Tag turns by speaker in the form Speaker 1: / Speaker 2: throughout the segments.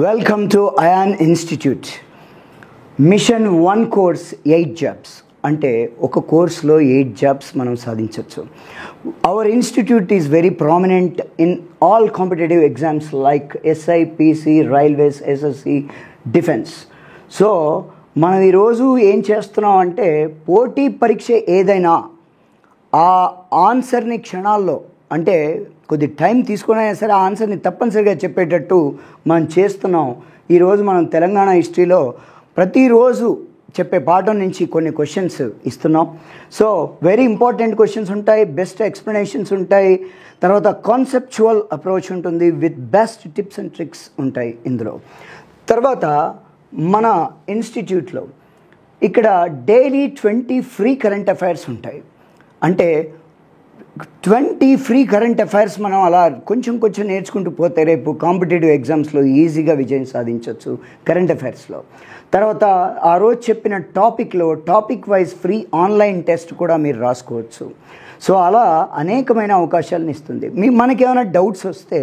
Speaker 1: Welcome to Ayan institute. Mission 1 course 8 jobs అంటే ఒక కోర్స్లో 8 జాబ్స్ మనం సాధించవచ్చు. Our institute is very prominent in all competitive exams like SI, PC, railways, SSC, defence. So మనం ఈరోజు ఏం చేస్తున్నాం అంటే పోటీ పరీక్ష ఏదైనా ఆ ఆన్సర్ని క్షణాల్లో అంటే కొద్ది టైం తీసుకునైనా సరే ఆ ఆన్సర్ని తప్పనిసరిగా చెప్పేటట్టు మనం చేస్తున్నాం. ఈరోజు మనం తెలంగాణ హిస్టరీలో ప్రతిరోజు చెప్పే పాఠం నుంచి కొన్ని క్వశ్చన్స్ ఇస్తున్నాం. సో వెరీ ఇంపార్టెంట్ క్వశ్చన్స్ ఉంటాయి, బెస్ట్ ఎక్స్ప్లెనేషన్స్ ఉంటాయి, తర్వాత కాన్సెప్చువల్ అప్రోచ్ ఉంటుంది, with best tips and tricks ఉంటాయి ఇందులో. తర్వాత మన ఇన్స్టిట్యూట్లో ఇక్కడ డైలీ 20 ఫ్రీ కరెంట్ అఫైర్స్ ఉంటాయి. అంటే 20 ఫ్రీ కరెంట్ అఫైర్స్ మనం అలా కొంచెం నేర్చుకుంటూ పోతే రేపు కాంపిటేటివ్ ఎగ్జామ్స్లో ఈజీగా విజయం సాధించవచ్చు కరెంట్ అఫైర్స్లో. తర్వాత ఆ రోజు చెప్పిన topic wise free online test కూడా మీరు రాసుకోవచ్చు. సో అలా అనేకమైన అవకాశాలను ఇస్తుంది. మనకేమైనా డౌట్స్ వస్తే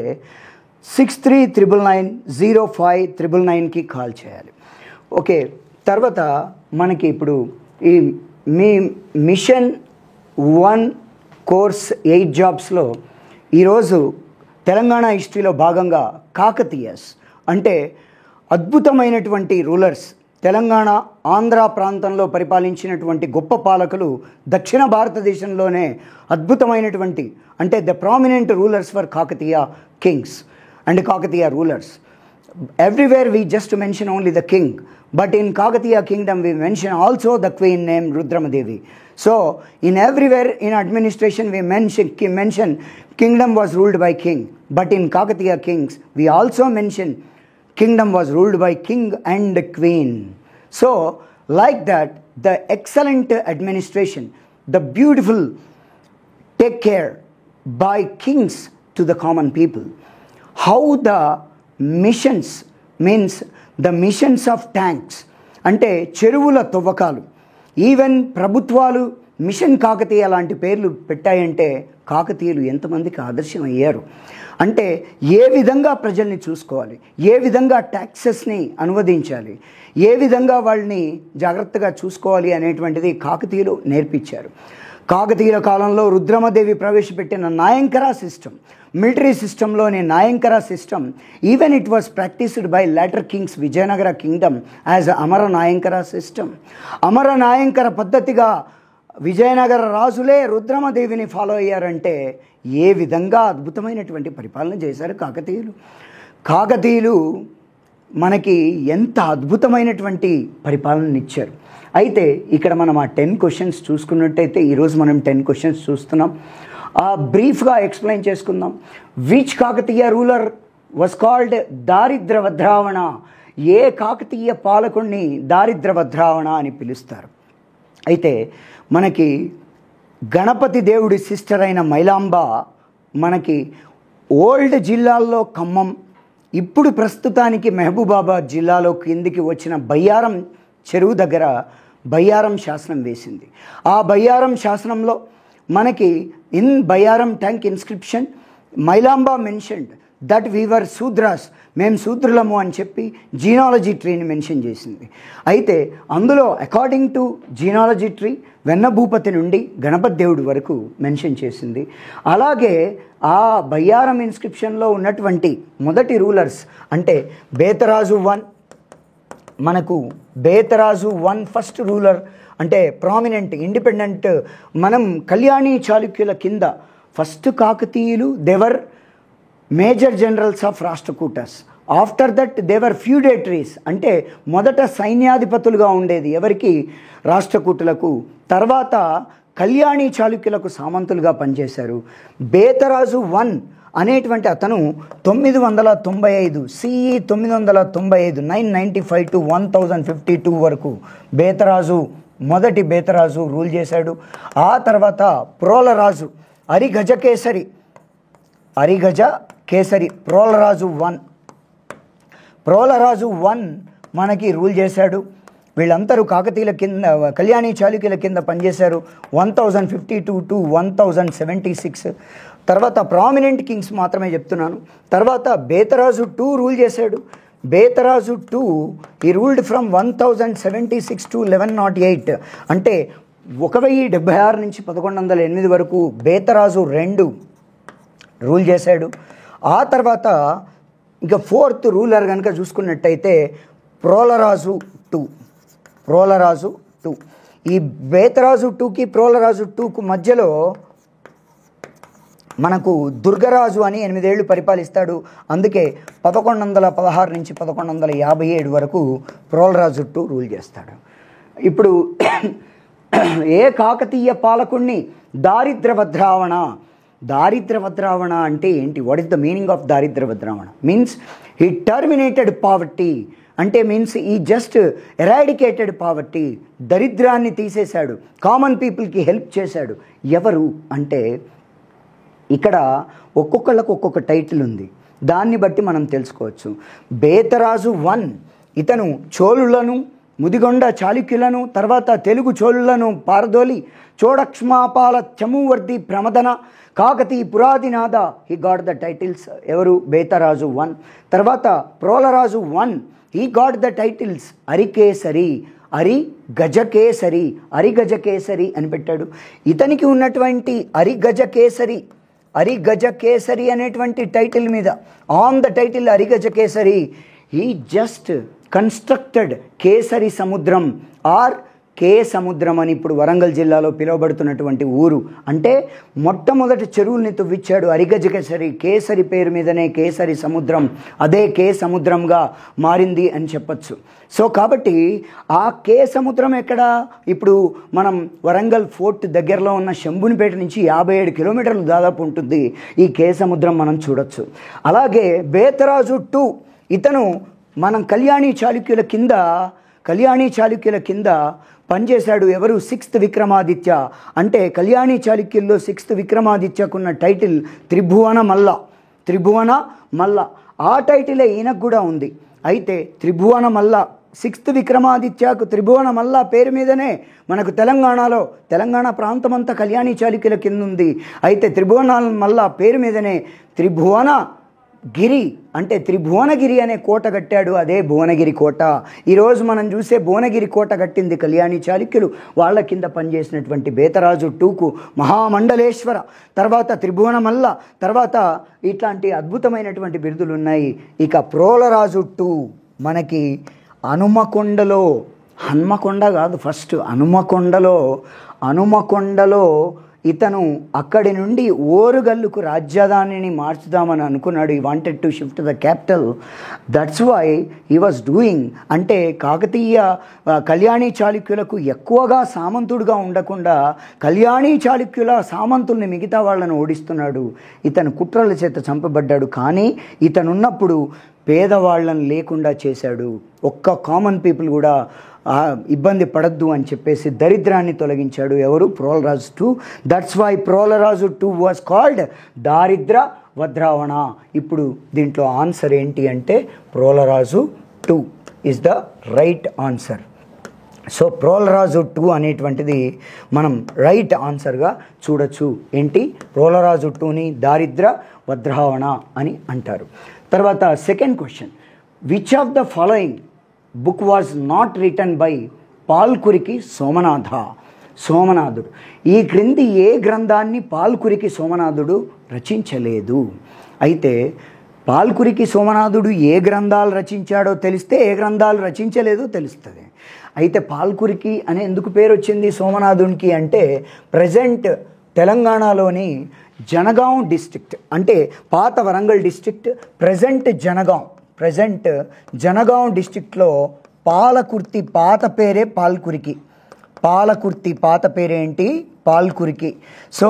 Speaker 1: 6399905999కి కాల్ చేయాలి. ఓకే, తర్వాత మనకి ఇప్పుడు ఈ మీ మిషన్ 1 కోర్స్ 8 జాబ్స్లో ఈరోజు తెలంగాణ హిస్టరీలో భాగంగా కాకతీయస్ అంటే అద్భుతమైనటువంటి రూలర్స్, తెలంగాణ ఆంధ్ర ప్రాంతంలో పరిపాలించినటువంటి గొప్ప పాలకులు, దక్షిణ భారతదేశంలోనే అద్భుతమైనటువంటి అంటే the prominent rulers for Kakatiya Kings and Kakatiya rulers. Everywhere we just mention only the king, but in Kakatiya kingdom we mention also the queen named Rudramadevi. So in everywhere in administration we mention kingdom was ruled by king, but in Kakatiya kings we also mention kingdom was ruled by king and queen. So like that, the excellent administration, the beautiful take care by kings to the common people. How the machines means the machines of tanks అంటే చెరువుల తవ్వకాలు. Even ప్రభుత్వాలు machine Kakatiya లాంటి పేర్లు పెట్టాయంటే కాకతీయులు ఎంతమందికి ఆదర్శం అయ్యారు అంటే ఏ విధంగా ప్రజల్ని చూసుకోవాలి, ఏ విధంగా ట్యాక్సెస్ని అనువదించాలి, ఏ విధంగా వాళ్ళని జాగ్రత్తగా చూసుకోవాలి అనేటువంటిది కాకతీయులు నేర్పించారు. కాకతీయుల కాలంలో రుద్రమదేవి ప్రవేశపెట్టిన నాయంకర సిస్టమ్, మిలిటరీ సిస్టంలోని Nayankara system, even it was practised by later kings Vijayanagara kingdom as Amara Nayankara system. అమర నాయంకర పద్ధతిగా విజయనగర రాజులే రుద్రమదేవిని ఫాలో అయ్యారంటే ఏ విధంగా అద్భుతమైనటువంటి పరిపాలన చేశారు కాకతీయులు మనకి ఎంత అద్భుతమైనటువంటి పరిపాలన ఇచ్చారు. అయితే ఇక్కడ మనం ఆ 10 క్వశ్చన్స్ చూసుకున్నట్టయితే ఈరోజు మనం 10 క్వశ్చన్స్ చూస్తున్నాం. బ్రీఫ్గా ఎక్స్ప్లెయిన్ చేసుకుందాం. Which Kakatiya ruler was called Daridravadravana? ఏ కాకతీయ పాలకుడిని దారిద్రవద్రావణ అని పిలుస్తారు? అయితే మనకి గణపతి దేవుడి సిస్టర్ అయిన మైలాంబ మనకి ఓల్డ్ జిల్లాల్లో ఖమ్మం, ఇప్పుడు ప్రస్తుతానికి మహబూబాబాద్ జిల్లాలో కిందికి వచ్చిన బయ్యారం చెరువు దగ్గర బయ్యారం శాసనం వేసింది. ఆ బయ్యారం శాసనంలో మనకి in Bayyaram tank inscription Mailamba mentioned that we are Shudras, మేము శూద్రులము అని చెప్పి జీనాలజీ ట్రీని మెన్షన్ చేసింది. అయితే అందులో అకార్డింగ్ టు జీనాలజీ ట్రీ వెన్నభూపతి నుండి గణపతి దేవుడి వరకు మెన్షన్ చేసింది. అలాగే ఆ బయ్యారం ఇన్స్క్రిప్షన్లో ఉన్నటువంటి మొదటి రూలర్స్ అంటే బేతరాజు 1, మనకు బేతరాజు 1 ఫస్ట్ రూలర్ అంటే ప్రామినెంట్ ఇండిపెండెంట్. మనం కళ్యాణి చాళుక్యుల కింద ఫస్ట్ కాకతీయులు they were major generals of Rashtrakutas. After that they were feudatories అంటే మొదట సైన్యాధిపతులుగా ఉండేది ఎవరికి? రాష్ట్రకూటులకు. తర్వాత కళ్యాణి చాళుక్యులకు సామంతులుగా పనిచేశారు. బేతరాజు 1 అనేటువంటి అతను 995 సిఈ 995 995 to 1052 వరకు మొదటి బేతరాజు రూల్ చేశాడు. ఆ తర్వాత ప్రోలరాజు అరిగజ కేసరి ప్రోలరాజు 1 మనకి రూల్ చేశాడు. వీళ్ళందరూ కాకతీయుల కింద కళ్యాణి చాళుక్యుల కింద పనిచేశారు 1052 to 1076. తర్వాత ప్రామినెంట్ కింగ్స్ మాత్రమే చెప్తున్నాను. తర్వాత బేతరాజు 2 రూల్ చేశాడు. బేతరాజు 2 ఈ రూల్డ్ ఫ్రమ్ 1076 to 1108, అంటే 1076 నుంచి 1108 వరకు బేతరాజు 2 రూల్ చేశాడు. ఆ తర్వాత ఇంకా 4th రూలర్ కనుక చూసుకున్నట్టయితే ప్రోలరాజు 2. ఈ బేతరాజు 2కి ప్రోలరాజు 2కు మధ్యలో మనకు దుర్గరాజు అని 8 ఏళ్ళు పరిపాలిస్తాడు. అందుకే 1116 నుంచి 1157 వరకు ప్రోలరాజు 2 రూల్ చేస్తాడు. ఇప్పుడు ఏ కాకతీయ పాలకుణ్ణి దారిద్ర్య వద్రావణ అంటే ఏంటి? What is the meaning of Daridrya Vadravana? Means he terminated poverty, అంటే means he just eradicated poverty, దరిద్రాన్ని తీసేశాడు, కామన్ పీపుల్కి హెల్ప్ చేశాడు. ఎవరు అంటే ఇక్కడ ఒక్కొక్కళ్ళకు ఒక్కొక్క టైటిల్ ఉంది, దాన్ని బట్టి మనం తెలుసుకోవచ్చు. బేతరాజు 1 ఇతను చోళులను, ముదిగొండ చాళుక్యులను, తర్వాత తెలుగు చోళులను పారదోలి చోడక్ష్మాపాల చమువర్ది ప్రమదన కాకతీ పురాదినాథ హీ గాట్ ద టైటిల్స్. ఎవరు? బేతరాజు 1. తర్వాత Prolaraju 1 he got the titles Arikesari, Arigajakesari అని పెట్టాడు. ఇతనికి ఉన్నటువంటి అరిగజకేసరి అనేటువంటి టైటిల్ మీద, on the title Arigajakesari, he just constructed Kesari Samudram or కే సముద్రం అని ఇప్పుడు వరంగల్ జిల్లాలో పిలువబడుతున్నటువంటి ఊరు. అంటే మొట్టమొదటి చెరువుల్ని తవ్విచ్చాడు అరిగజకేసరి. కేసరి పేరు మీదనే కేసరి సముద్రం, అదే కే సముద్రంగా మారింది అని చెప్పచ్చు. సో కాబట్టి ఆ కే సముద్రం ఎక్కడ? ఇప్పుడు మనం వరంగల్ ఫోర్ట్ దగ్గరలో ఉన్న శంభునిపేట నుంచి 57 కిలోమీటర్లు దాదాపు ఉంటుంది ఈ కే సముద్రం, మనం చూడొచ్చు. అలాగే బేతరాజు 2 ఇతను మనం కళ్యాణీ చాళుక్యుల కింద పనిచేశాడు. ఎవరు? 6th విక్రమాదిత్య. అంటే కళ్యాణీ చాళుక్యుల్లో 6th విక్రమాదిత్యకున్న టైటిల్ త్రిభువన మల్ల. ఆ టైటిలే ఈయనకు కూడా ఉంది. అయితే త్రిభువన మల్ల, 6th విక్రమాదిత్యకు త్రిభువన మల్ల పేరు మీదనే మనకు తెలంగాణ ప్రాంతం అంతా కళ్యాణీ చాళుక్యుల కింద ఉంది. అయితే త్రిభువన మల్ల పేరు మీదనే త్రిభువనగిరి, అంటే త్రిభువనగిరి అనే కోట కట్టాడు. అదే భువనగిరి కోట. ఈరోజు మనం చూసే భువనగిరి కోట కట్టింది కళ్యాణీ చాళుక్యులు. వాళ్ళ కింద పనిచేసినటువంటి బేతరాజు 2కు మహామండలేశ్వర, తర్వాత త్రిభువన మల్ల, తర్వాత ఇట్లాంటి అద్భుతమైనటువంటి బిరుదులు ఉన్నాయి. ఇక ప్రోలరాజు 2 మనకి హన్మకొండ కాదు, ఫస్ట్ హనుమకొండలో ఇతను అక్కడి నుండి ఓరుగల్లుకు రాజధానిని మార్చుదామని అనుకున్నాడు. He wanted to shift the capital. That's why he was doing. అంటే కళ్యాణీ చాళుక్యులకు ఎక్కువగా సామంతుడుగా ఉండకుండా కళ్యాణీ చాళుక్యుల సామంతుల్ని మిగతా వాళ్ళను ఓడిస్తున్నాడు. ఇతను కుట్రల చేత చంపబడ్డాడు. కానీ ఇతనున్నప్పుడు పేదవాళ్ళని లేకుండా చేశాడు. ఒక్క కామన్ పీపుల్ కూడా ఇబ్బంది పడద్దు అని చెప్పేసి దరిద్రాన్ని తొలగించాడు. ఎవరు? Prolaraju 2. That's why Prolaraju 2 was called Daridra Vadravana. ఇప్పుడు దీంట్లో ఆన్సర్ ఏంటి అంటే Prolaraju 2 is the right answer. So Prolaraju 2 అనేటువంటిది మనం రైట్ ఆన్సర్గా చూడొచ్చు. ఏంటి? ప్రోలరాజు 2ని దారిద్ర వద్రావణ అని అంటారు. తర్వాత second question, which of the following book was not written by Palkuriki సోమనాథుడు. ఈ క్రింది ఏ గ్రంథాన్ని పాల్కురికి సోమనాథుడు రచించలేదు? అయితే పాల్కురికి సోమనాథుడు ఏ గ్రంథాలు రచించాడో తెలిస్తే ఏ గ్రంథాలు రచించలేదో తెలుస్తుంది. అయితే పాల్కురికి అని ఎందుకు పేరు వచ్చింది సోమనాథునికి అంటే, ప్రజెంట్ తెలంగాణలోని జనగాం డిస్ట్రిక్ట్, అంటే పాత వరంగల్ డిస్ట్రిక్ట్, ప్రజెంట్ జనగాం డిస్ట్రిక్ట్లో పాలకుర్తి పాత పేరే పాల్కురికి. పాత పేరేంటి? పాల్కురికి. సో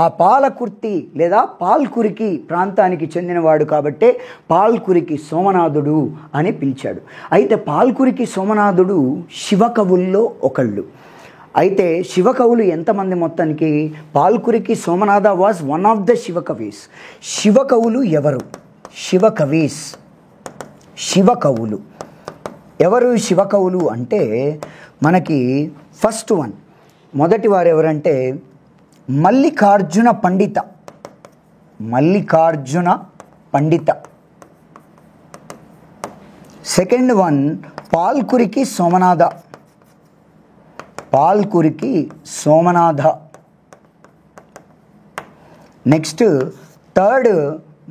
Speaker 1: ఆ పాలకుర్తి లేదా పాల్కురికి ప్రాంతానికి చెందినవాడు కాబట్టే పాల్కురికి సోమనాథుడు అని పిలిచాడు. అయితే పాల్కురికి సోమనాథుడు శివకవుల్లో ఒకళ్ళు. అయితే శివకవులు ఎంతమంది మొత్తానికి? Palkuriki Somanatha was one of the Shivakavis. శివకవులు ఎవరు? శివకవులు ఎవరు? శివకవులు అంటే మనకి ఫస్ట్ వన్, మొదటి వారు ఎవరంటే మల్లికార్జున పండిత. Second one Palkuriki Somnath. Palkuriki Somnath. Next third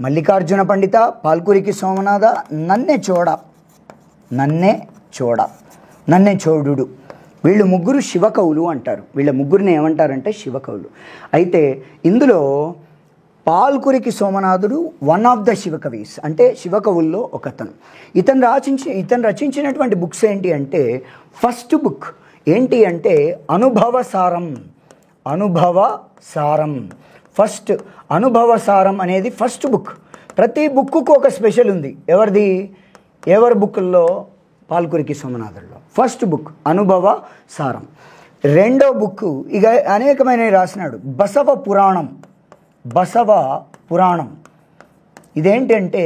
Speaker 1: Mallikarjuna పండిత, పాల్కురికి సోమనాథ, నన్నె చోడ. నన్నె చోడ, నన్నె చోడుడు. వీళ్ళు ముగ్గురు శివకవులు అంటారు. వీళ్ళ ముగ్గురిని ఏమంటారంటే శివకవులు. అయితే ఇందులో పాల్కురికి సోమనాథుడు వన్ ఆఫ్ ద శివకవీస్, అంటే శివకవుల్లో ఒకతను. ఇతను రచించినటువంటి బుక్స్ ఏంటి అంటే, ఫస్ట్ బుక్ ఏంటి అంటే అనుభవసారం. అనుభవసారం ఫస్ట్. అనుభవసారం అనేది ఫస్ట్ బుక్. ప్రతి బుక్కు ఒక స్పెషల్ ఉంది. ఎవరి బుక్కుల్లో? పాల్కురికి సోమనాథుల్లో ఫస్ట్ బుక్ అనుభవసారం. రెండో బుక్ ఇక అనేకమైనవి రాసినాడు, బసవ పురాణం. బసవ పురాణం ఇదేంటంటే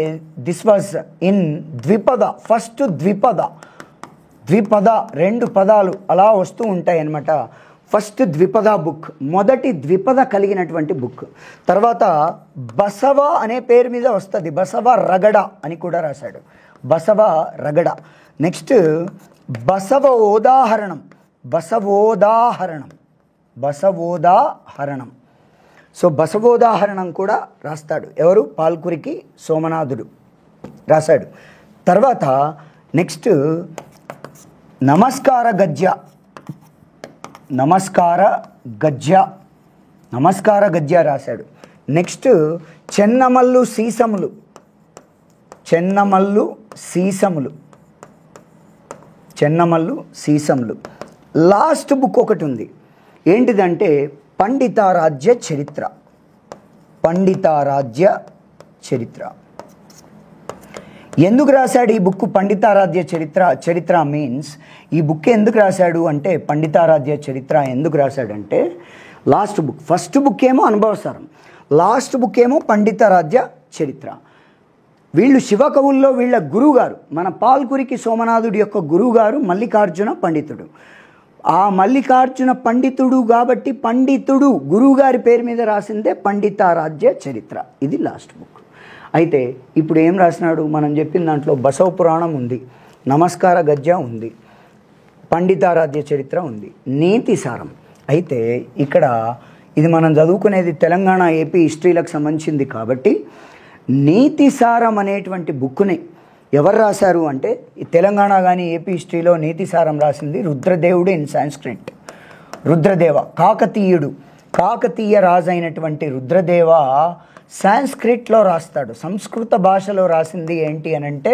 Speaker 1: దిస్ వాజ్ ఇన్ ద్విపద. ఫస్ట్ ద్విపద. రెండు పదాలు అలా వస్తూ ఉంటాయి అన్నమాట. ఫస్ట్ ద్విపద బుక్, మొదటి ద్విపద కలిగినటువంటి బుక్. తర్వాత బసవ అనే పేరు మీద వస్తుంది, బసవ రగడ అని కూడా రాశాడు, బసవ రగడ. నెక్స్ట్ బసవోదాహరణం. బసవోదాహరణం. సో బసవోదాహరణం కూడా రాస్తాడు. ఎవరు? పాల్కురికి సోమనాథుడు రాశాడు. తర్వాత నెక్స్ట్ నమస్కార గద్య. నమస్కార గద్య రాశాడు. నెక్స్ట్ చెన్నమల్లు సీసములు. లాస్ట్ బుక్ ఒకటి ఉంది, ఏంటిదంటే పండితారాధ్య చరిత్ర. ఎందుకు రాశాడు ఈ బుక్ పండితారాధ్య చరిత్ర మీన్స్ ఈ బుక్ ఎందుకు రాశాడు అంటే, పండితారాధ్య చరిత్ర ఎందుకు రాశాడంటే, లాస్ట్ బుక్, ఫస్ట్ బుక్ ఏమో అనుభవసారం, లాస్ట్ బుక్ ఏమో పండితారాధ్య చరిత్ర. వీళ్ళు శివకవుల్లో వీళ్ళ గురువుగారు, మన పాల్కురికి సోమనాథుడి యొక్క గురువుగారు మల్లికార్జున పండితుడు. ఆ మల్లికార్జున పండితుడు కాబట్టి పండితుడు గురువుగారి పేరు మీద రాసిందే పండితారాధ్య చరిత్ర. ఇది లాస్ట్ బుక్. అయితే ఇప్పుడు ఏం రాసినాడు? మనం చెప్పిన దాంట్లో బసవ పురాణం ఉంది, నమస్కార గద్య ఉంది, పండితారాధ్య చరిత్ర ఉంది, నీతి సారం. అయితే ఇక్కడ ఇది మనం చదువుకునేది తెలంగాణ ఏపీ హిస్టరీలకు సంబంధించింది కాబట్టి నీతి సారం అనేటువంటి బుక్ని ఎవరు రాశారు అంటే, ఈ తెలంగాణ కానీ ఏపీ హిస్టరీలో నీతి సారం రాసింది రుద్రదేవుడు ఇన్ సాంస్క్రిట్. రుద్రదేవ కాకతీయ రాజు అయినటువంటి రుద్రదేవ సాంస్క్రిట్లో రాస్తాడు. సంస్కృత భాషలో రాసింది ఏంటి అని అంటే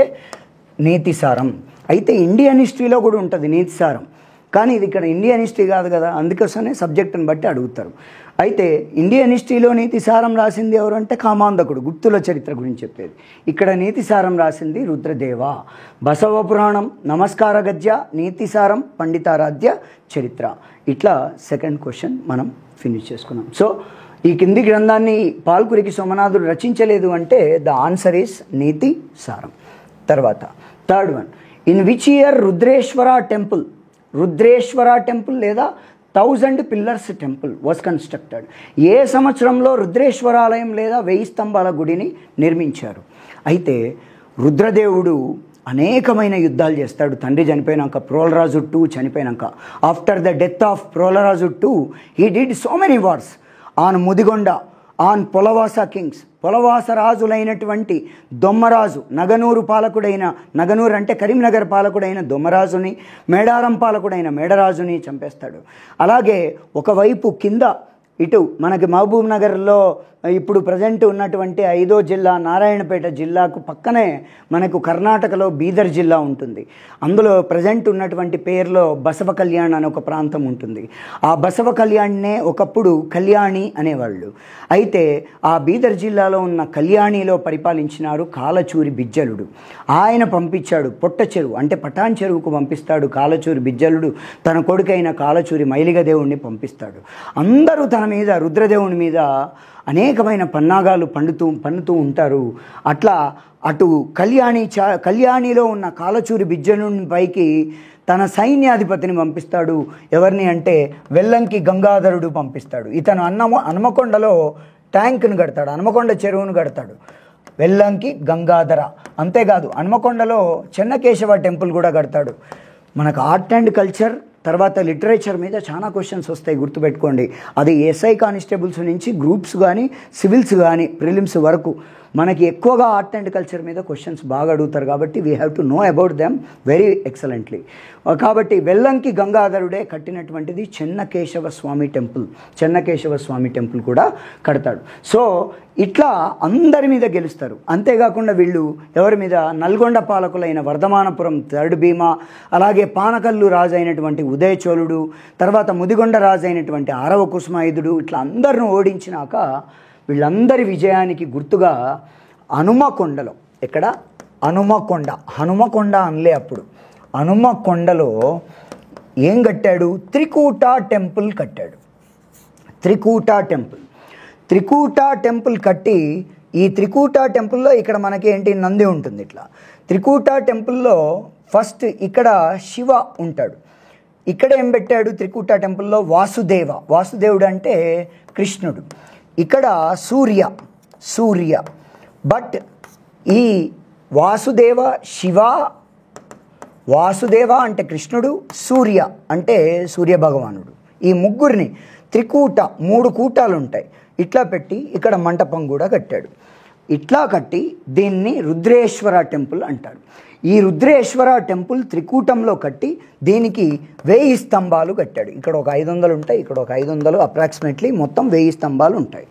Speaker 1: నీతి సారం. అయితే ఇండియన్ హిస్టరీలో కూడా ఉంటుంది నీతి సారం, కానీ ఇది ఇక్కడ ఇండియన్ హిస్టరీ కాదు కదా, అందుకోసమే సబ్జెక్టుని బట్టి అడుగుతారు. అయితే ఇండియన్ హిస్టరీలో నీతి సారం రాసింది ఎవరు అంటే కామాంధకుడు, గుప్తుల చరిత్ర గురించి చెప్పేది. ఇక్కడ నీతి సారం రాసింది రుద్రదేవ. బసవ పురాణం, నమస్కార గద్య, నీతి సారం, పండితారాధ్య చరిత్ర. ఇట్లా సెకండ్ క్వశ్చన్ మనం ఫినిష్ చేసుకున్నాం. సో ఈ కింది గ్రంథాన్ని పాల్కురికి సోమనాథుడు రచించలేదు అంటే ద ఆన్సర్ ఈస్ నీతి సారం. తర్వాత third one, in which year Rudreshwara temple లేదా 1000 పిల్లర్స్ టెంపుల్ వాజ్ కన్స్ట్రక్టెడ్? ఏ సంవత్సరంలో రుద్రేశ్వరాలయం లేదా 1000 స్తంభాల గుడిని నిర్మించారు? అయితే రుద్రదేవుడు అనేకమైన యుద్ధాలు చేస్తాడు. తండ్రి చనిపోయినాక, ప్రోలరాజు 2 చనిపోయినాక, after the death of Prolaraju 2 he did so many wars on Mudigonda, on Polavasa kings. Polavasa రాజులైనటువంటి దొమ్మరాజు, నగనూరు అంటే కరీంనగర్ పాలకుడైన దొమ్మరాజుని, మేడారం పాలకుడైన మేడరాజుని చంపేస్తాడు. అలాగే ఒకవైపు కింద ఇటు మనకి మహబూబ్ నగర్లో ఇప్పుడు ప్రజెంట్ ఉన్నటువంటి 5వ జిల్లా నారాయణపేట జిల్లాకు పక్కనే మనకు కర్ణాటకలో బీదర్ జిల్లా ఉంటుంది. అందులో ప్రజెంట్ ఉన్నటువంటి పేరులో బసవ కళ్యాణ్ అనే ఒక ప్రాంతం ఉంటుంది. ఆ బసవ కళ్యాణ్నే ఒకప్పుడు కళ్యాణి అనేవాళ్ళు. అయితే ఆ బీదర్ జిల్లాలో ఉన్న కళ్యాణిలో పరిపాలించినారు కాలచూరి బిజ్జలుడు. ఆయన పంపించాడు పొట్ట చెరువు అంటే పటాన్ చెరువుకు పంపిస్తాడు కాలచూరి బిజ్జలుడు. తన కొడుకైన కాలచూరి మైలిగదేవుణ్ణి పంపిస్తాడు. అందరూ తన మీద, రుద్రదేవుని మీద అనేకమైన పన్నాగాలు పన్నుతూ ఉంటారు. అట్లా అటు కళ్యాణిలో ఉన్న కాలచూరి బిజ్జలుని పైకి తన సైన్యాధిపతిని పంపిస్తాడు. ఎవరిని అంటే వెల్లంకి గంగాధరుడు పంపిస్తాడు. ఇతను హన్మకొండలో ట్యాంకును కడతాడు, హన్మకొండ చెరువును కడతాడు. వెల్లంకి గంగాధర. అంతేకాదు హన్మకొండలో చెన్నకేశవ టెంపుల్ కూడా కడతాడు. మనకు ఆర్ట్ అండ్ కల్చర్ తర్వాత లిటరేచర్ మీద చాలా క్వశ్చన్స్ వస్తాయి, గుర్తుపెట్టుకోండి. అది ఎస్ఐ కానిస్టేబుల్స్ నుంచి గ్రూప్స్ కానీ సివిల్స్ కానీ ప్రిలిమ్స్ వరకు మనకి ఎక్కువగా ఆర్ట్ అండ్ కల్చర్ మీద క్వశ్చన్స్ బాగా అడుగుతారు. కాబట్టి we have to know about them very excellently. కాబట్టి వెల్లంకి గంగాధరుడే కట్టినటువంటిది చెన్నకేశవ స్వామి టెంపుల్. చెన్నకేశవ స్వామి టెంపుల్ కూడా కడతాడు. సో ఇట్లా అందరి మీద గెలుస్తారు. అంతేకాకుండా వీళ్ళు ఎవరి మీద, నల్గొండ పాలకులైన వర్ధమానపురం థర్డ్ భీమా, అలాగే పానకల్లు రాజు అయినటువంటి ఉదయచోళుడు, తర్వాత ముదిగొండ రాజు అయినటువంటి ఆరవ కుసుమాయుధుడు, ఇట్లా అందరిని ఓడించినాక వీళ్ళందరి విజయానికి గుర్తుగా హనుమకొండలో, ఎక్కడ హనుమకొండ అనలే అప్పుడు, హనుమకొండలో ఏం కట్టాడు, త్రికూట టెంపుల్ కట్టాడు. త్రికూట టెంపుల్ కట్టి, ఈ త్రికూట టెంపుల్లో ఇక్కడ మనకి ఏంటి, నంది ఉంటుంది. ఇట్లా త్రికూట టెంపుల్లో ఫస్ట్ ఇక్కడ శివ ఉంటాడు. ఇక్కడ ఏం పెట్టాడు త్రికూట టెంపుల్లో, వాసుదేవుడు అంటే కృష్ణుడు. ఇక్కడ సూర్య. బట్ ఈ వాసుదేవ అంటే కృష్ణుడు, సూర్య అంటే సూర్య భగవానుడు. ఈ ముగ్గురిని త్రికూట, 3 కూటాలు ఉంటాయి, ఇట్లా పెట్టి ఇక్కడ మంటపం కూడా కట్టాడు. ఇట్లా కట్టి దీన్ని రుద్రేశ్వర టెంపుల్ అంటారు. ఈ రుద్రేశ్వర టెంపుల్ త్రికూటంలో కట్టి దీనికి 1000 స్తంభాలు కట్టాడు. ఇక్కడ ఒక 500 ఉంటాయి, ఇక్కడ ఒక 500, అప్రాక్సిమేట్లీ మొత్తం 1000 స్తంభాలు ఉంటాయి.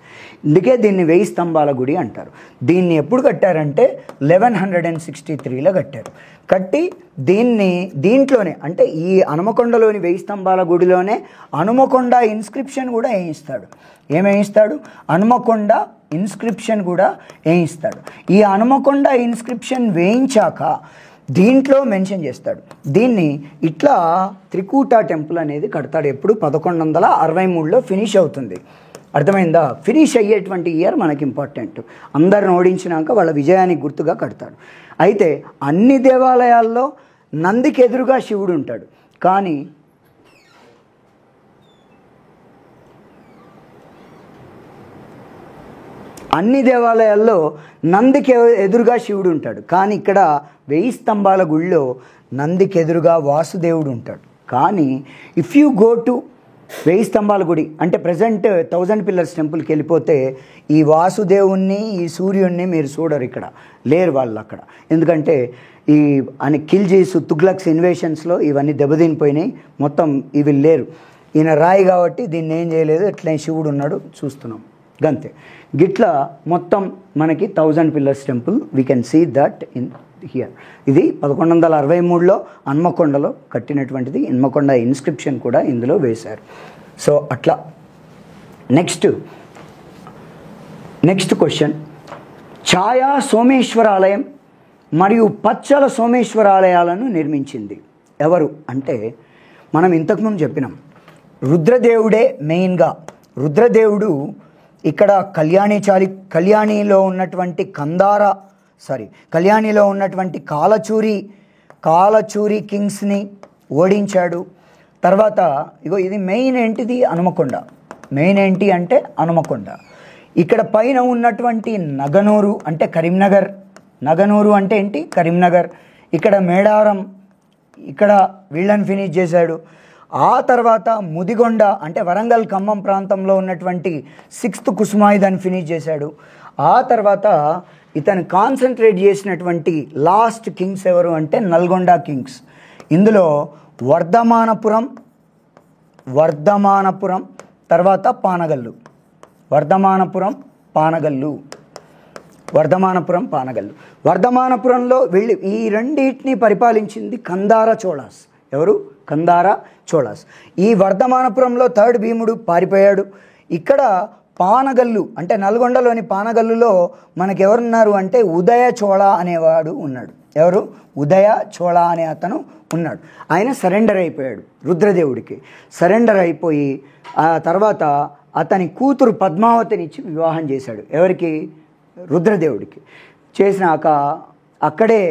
Speaker 1: అందుకే దీన్ని 1000 స్తంభాల గుడి అంటారు. దీన్ని ఎప్పుడు కట్టారంటే 1163లో కట్టారు. కట్టి దీంట్లోనే అంటే ఈ హనుమకొండలోని 1000 స్తంభాల గుడిలోనే హనుమకొండ ఇన్స్క్రిప్షన్ కూడా వేయిస్తాడు. ఏమేయిస్తాడు, హనుమకొండ ఇన్స్క్రిప్షన్ కూడా వేయిస్తాడు. ఈ హనుమకొండ ఇన్స్క్రిప్షన్ వేయించాక దీంట్లో మెన్షన్ చేస్తాడు. దీన్ని ఇట్లా త్రికూట టెంపుల్ అనేది కడతాడు. ఎప్పుడు 1163లో ఫినిష్ అవుతుంది. అర్థమైందా? ఫినిష్ అయ్యేటువంటి ఇయర్ మనకి ఇంపార్టెంట్. అందరిని ఓడించినాక వాళ్ళ విజయానికి గుర్తుగా కడతాడు. అయితే అన్ని దేవాలయాల్లో నందికి ఎదురుగా శివుడు ఉంటాడు. కానీ అన్ని దేవాలయాల్లో నందికి ఎదురుగా శివుడు ఉంటాడు. కానీ ఇక్కడ 1000 స్తంభాల గుళ్ళో నందికి ఎదురుగా వాసుదేవుడు ఉంటాడు. కానీ ఇఫ్ యూ గో టు 1000 స్తంభాల గుడి అంటే ప్రజెంట్ 1000 పిల్లర్స్ టెంపుల్కి వెళ్ళిపోతే ఈ వాసుదేవుణ్ణి, ఈ సూర్యుణ్ణి మీరు చూడరు, ఇక్కడ లేరు వాళ్ళు అక్కడ. ఎందుకంటే ఈ అని ఖిల్జీస్, తుగ్లక్స్ ఇన్వేషన్స్లో ఇవన్నీ దెబ్బతినిపోయినాయి, మొత్తం ఇవి లేరు. ఈయన రాయి కాబట్టి దీన్ని ఏం చేయలేదు, ఇట్లా శివుడు ఉన్నాడు చూస్తున్నాం గంతే. గిట్లా మొత్తం మనకి 1000 pillars temple we can see that in here. ఇది 1163లో హన్మకొండలో కట్టినటువంటిది. హన్మకొండ ఇన్స్క్రిప్షన్ కూడా ఇందులో వేశారు. సో అట్లా నెక్స్ట్ క్వశ్చన్, ఛాయా సోమేశ్వరాలయం మరియు పచ్చల సోమేశ్వరాలయాలను నిర్మించింది ఎవరు అంటే, మనం ఇంతకుముందు చెప్పినాం రుద్రదేవుడే మెయిన్గా. రుద్రదేవుడు ఇక్కడ కళ్యాణిలో ఉన్నటువంటి కళ్యాణిలో ఉన్నటువంటి కాలచూరి కింగ్స్ని ఓడించాడు. తర్వాత ఇది మెయిన్ ఏంటిది, హనుమకొండ. మెయిన్ ఏంటి అంటే హనుమకొండ. ఇక్కడ పైన ఉన్నటువంటి నగనూరు అంటే కరీంనగర్. నగనూరు అంటే ఏంటి, కరీంనగర్. ఇక్కడ మేడారం, ఇక్కడ వీళ్ళని ఫినిష్ చేశాడు. ఆ తర్వాత ముదిగొండ అంటే వరంగల్ ఖమ్మం ప్రాంతంలో ఉన్నటువంటి 6th కుసుమాయుధాన్ని ఫినిష్ చేశాడు. ఆ తర్వాత ఇతను కాన్సన్ట్రేట్ చేసినటువంటి లాస్ట్ కింగ్స్ ఎవరు అంటే నల్గొండ కింగ్స్. ఇందులో వర్ధమానపురం, తర్వాత పానగల్లు. వర్ధమానపురంలో వీళ్ళు ఈ రెండింటిని పరిపాలించింది కందార చోళాస్. ఎవరు? కందార చోళాస్. ఈ వర్ధమానపురంలో థర్డ్ భీముడు పారిపోయాడు. ఇక్కడ పానగల్లు అంటే నల్గొండలోని పానగల్లులో మనకెవరున్నారు అంటే ఉదయ చోళ అనేవాడు ఉన్నాడు. ఎవరు? ఉదయ చోళ అనే అతను ఉన్నాడు. ఆయన సరెండర్ అయిపోయాడు రుద్రదేవుడికి. సరెండర్ అయిపోయి ఆ తర్వాత అతని కూతురు పద్మావతినిచ్చి వివాహం చేశాడు. ఎవరికి? రుద్రదేవుడికి. చేసినాక అక్కడే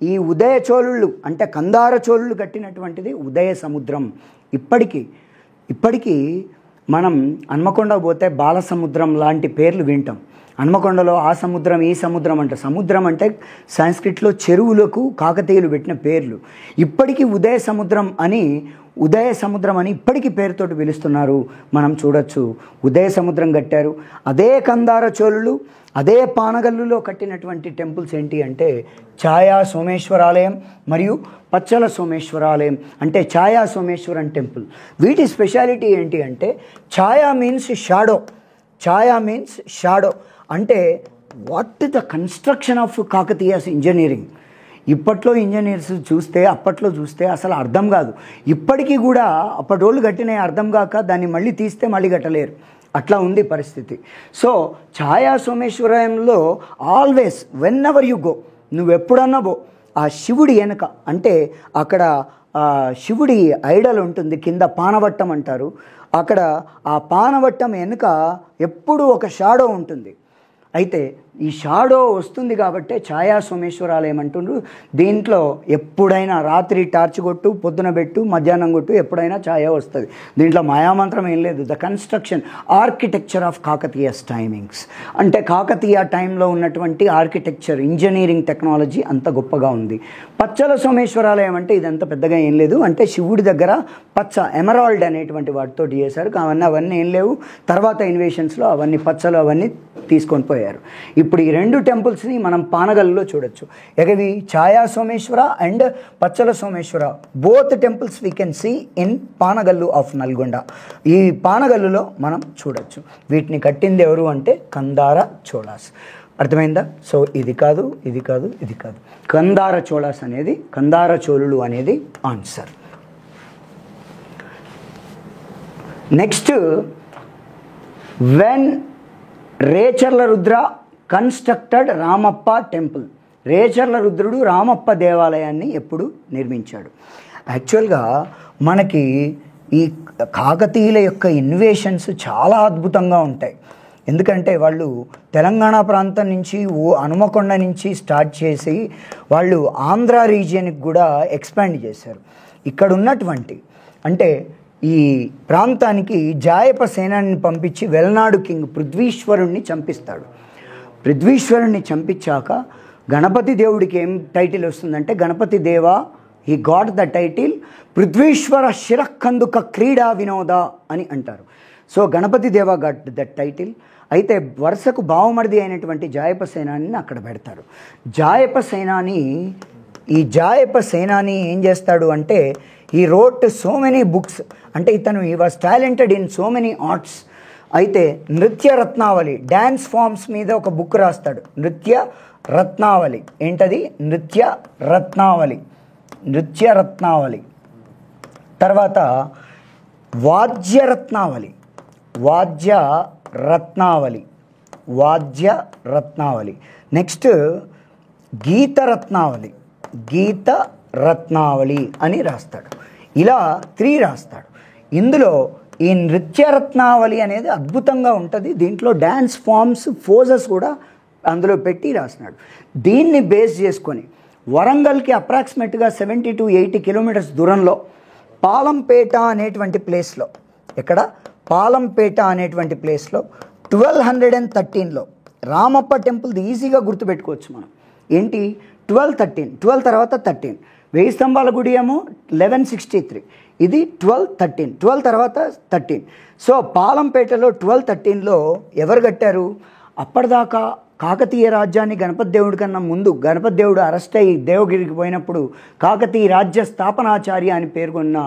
Speaker 1: ఈ ఉదయ చోళుళ్ళు అంటే కందార చోళుళ్ళు కట్టినటువంటిది ఉదయ సముద్రం. ఇప్పటికీ మనం హన్మకొండ పోతే బాలసముద్రం లాంటి పేర్లు వింటాం. హన్మకొండలో ఆ సముద్రం ఈ సముద్రం అంట. సముద్రం అంటే సంస్కృతిలో చెరువులకు కాకతీయులు పెట్టిన పేర్లు. ఇప్పటికీ ఉదయ సముద్రం అని ఇప్పటికీ పేరుతోటి పిలుస్తున్నారు. మనం చూడొచ్చు, ఉదయ సముద్రం కట్టారు. అదే కందార చోళులు అదే పానగల్లులో కట్టినటువంటి టెంపుల్స్ ఏంటి అంటే ఛాయా సోమేశ్వరాలయం మరియు పచ్చల సోమేశ్వరాలయం, అంటే ఛాయా సోమేశ్వరన్ టెంపుల్. వీటి స్పెషాలిటీ ఏంటి అంటే ఛాయా మీన్స్ షాడో అంటే what the construction of Kakatiyas engineering. ఇప్పట్లో ఇంజనీర్స్ అప్పట్లో చూస్తే అసలు అర్థం కాదు. ఇప్పటికీ కూడా అప్పటి వాళ్ళు కట్టిన అర్థం కాక దాన్ని మళ్ళీ తీస్తే మళ్ళీ కట్టలేరు, అట్లా ఉంది పరిస్థితి. సో ఛాయా సోమేశ్వరంలో always whenever you go, నువ్వు ఎప్పుడన్నా పో, ఆ శివుడి వెనక అంటే అక్కడ శివుడి ఐడల్ ఉంటుంది, కింద పానవట్టం అంటారు. అక్కడ ఆ పానవట్టం వెనుక ఎప్పుడు ఒక షాడో ఉంటుంది. అయితే ఈ షాడో వస్తుంది కాబట్టే ఛాయా సోమేశ్వరాలయం అంటుండ్రు. దీంట్లో ఎప్పుడైనా రాత్రి టార్చ్ కొట్టు, పొద్దున పెట్టు, మధ్యాహ్నం కొట్టు, ఎప్పుడైనా ఛాయా వస్తుంది. దీంట్లో మాయామంత్రం ఏం లేదు. The construction architecture of Kakatiyas timings అంటే కాకతీయ టైంలో ఉన్నటువంటి ఆర్కిటెక్చర్, ఇంజనీరింగ్ టెక్నాలజీ అంత గొప్పగా ఉంది. పచ్చల సోమేశ్వరాలయం అంటే ఇదంతా పెద్దగా ఏం లేదు, అంటే శివుడి దగ్గర పచ్చ ఎమరాల్డ్ అనేటువంటి వాటితో చేశారు. అవన్నీ ఏం లేవు. తర్వాత ఇన్వేషన్స్లో అవన్నీ పచ్చలు అవన్నీ తీసుకొని పోయారు. ఇప్పుడు ఈ రెండు టెంపుల్స్ని మనం పానగల్లులో చూడొచ్చు. ఎగవి Chaya Someshwara and Pachala Someshwara, both temples we can see in Panagallu of Nalgonda. ఈ పానగల్లులో మనం చూడొచ్చు. వీటిని కట్టింది ఎవరు అంటే కందార చోళాస్. అర్థమైందా? సో ఇది కాదు, కందార చోళాస్ అనేది, కందార చోళులు అనేది answer. Next, when Recharla Rudra constructed Ramappa temple. Recharla రుద్రుడు రామప్ప దేవాలయాన్ని ఎప్పుడు నిర్మించాడు? యాక్చువల్గా మనకి ఈ కాకతీయుల యొక్క ఇన్వేషన్స్ చాలా అద్భుతంగా ఉంటాయి. ఎందుకంటే వాళ్ళు తెలంగాణ ప్రాంతం నుంచి హనుమకొండ నుంచి స్టార్ట్ చేసి వాళ్ళు ఆంధ్ర రీజియన్కి కూడా ఎక్స్పాండ్ చేశారు. ఇక్కడ ఉన్నటువంటి అంటే ఈ ప్రాంతానికి జాయప సేనాన్ని పంపించి వెలనాడు కింగ్ పృథ్వీశ్వరుణ్ణి చంపిస్తాడు. పృథ్వీశ్వరుణ్ణి చంపించాక గణపతి దేవుడికి ఏం టైటిల్ వస్తుందంటే గణపతి దేవా, he got the title Prithvishwara శిరకందుక క్రీడా వినోద అని అంటారు. సో గణపతి దేవా గాట్ దట్ టైటిల్. అయితే వరుసకు బావమరిది అయినటువంటి జాయప సేనాని అక్కడ పెడతారు. ఈ జాయప సేనాని ఏం చేస్తాడు అంటే ఈ రోట్ సో మెనీ బుక్స్, అంటే ఇతను ఈ was talented in so many arts. అయితే నృత్య రత్నావళి, డ్యాన్స్ ఫామ్స్ మీద ఒక బుక్ రాస్తాడు. నృత్య రత్నావళి ఏంటది? నృత్య రత్నావళి. తర్వాత వాద్య రత్నావళి. నెక్స్ట్ గీత రత్నావళి అని రాస్తాడు. ఇలా 3 రాస్తాడు. ఇందులో ఈ నృత్య రత్నావళి అనేది అద్భుతంగా ఉంటుంది. దీంట్లో డ్యాన్స్ ఫామ్స్, ఫోజెస్ కూడా అందులో పెట్టి రాసినాడు. దీన్ని బేస్ చేసుకొని వరంగల్కి అప్రాక్సిమేట్గా 70 to 80 కిలోమీటర్స్ దూరంలో పాలంపేట అనేటువంటి ప్లేస్లో, ఇక్కడ పాలంపేట అనేటువంటి ప్లేస్లో 1213లో రామప్ప టెంపుల్ ఈజీగా గుర్తుపెట్టుకోవచ్చు మనం. ఏంటి? 1213, 12 తర్వాత 13. 1000 స్తంభాల గుడి ఏమో 1163, ఇది 1213, 12 తర్వాత 13. సో పాలంపేటలో 1213లో ఎవరు కట్టారు? అప్పటిదాకా కాకతీయ రాజ్యాన్ని గణపతి దేవుడి కన్నా ముందు, గణపతి దేవుడు అరెస్ట్ అయ్యి దేవగిరికి పోయినప్పుడు కాకతీయ రాజ్య స్థాపనాచార్య అని పేర్కొన్న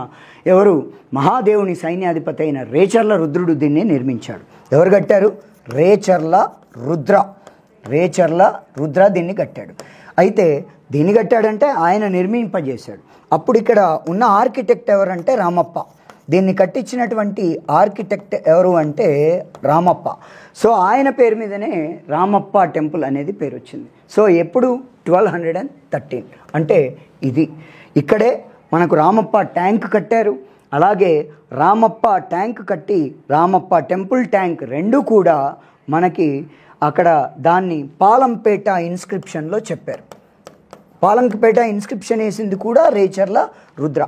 Speaker 1: ఎవరు? మహాదేవుని సైన్యాధిపతి అయిన రేచర్ల రుద్రుడు దీన్ని నిర్మించాడు. ఎవరు కట్టారు? రేచర్ల రుద్ర దీన్ని కట్టాడు. అయితే దీన్ని కట్టాడంటే ఆయన నిర్మింపజేశాడు. అప్పుడు ఇక్కడ ఉన్న ఆర్కిటెక్ట్ ఎవరంటే రామప్ప. దీన్ని కట్టించినటువంటి ఆర్కిటెక్ట్ ఎవరు అంటే రామప్ప. సో ఆయన పేరు మీదనే రామప్ప టెంపుల్ అనేది పేరు వచ్చింది. సో ఎప్పుడు? 1213. అంటే ఇది ఇక్కడే మనకు రామప్ప ట్యాంక్ కట్టారు. అలాగే రామప్ప ట్యాంక్ కట్టి రామప్ప టెంపుల్ ట్యాంక్ రెండు కూడా మనకి అక్కడ దాన్ని పాలంపేట ఇన్స్క్రిప్షన్లో చెప్పారు. పాలంపేట ఇన్స్క్రిప్షన్ వేసింది కూడా Recharla Rudra.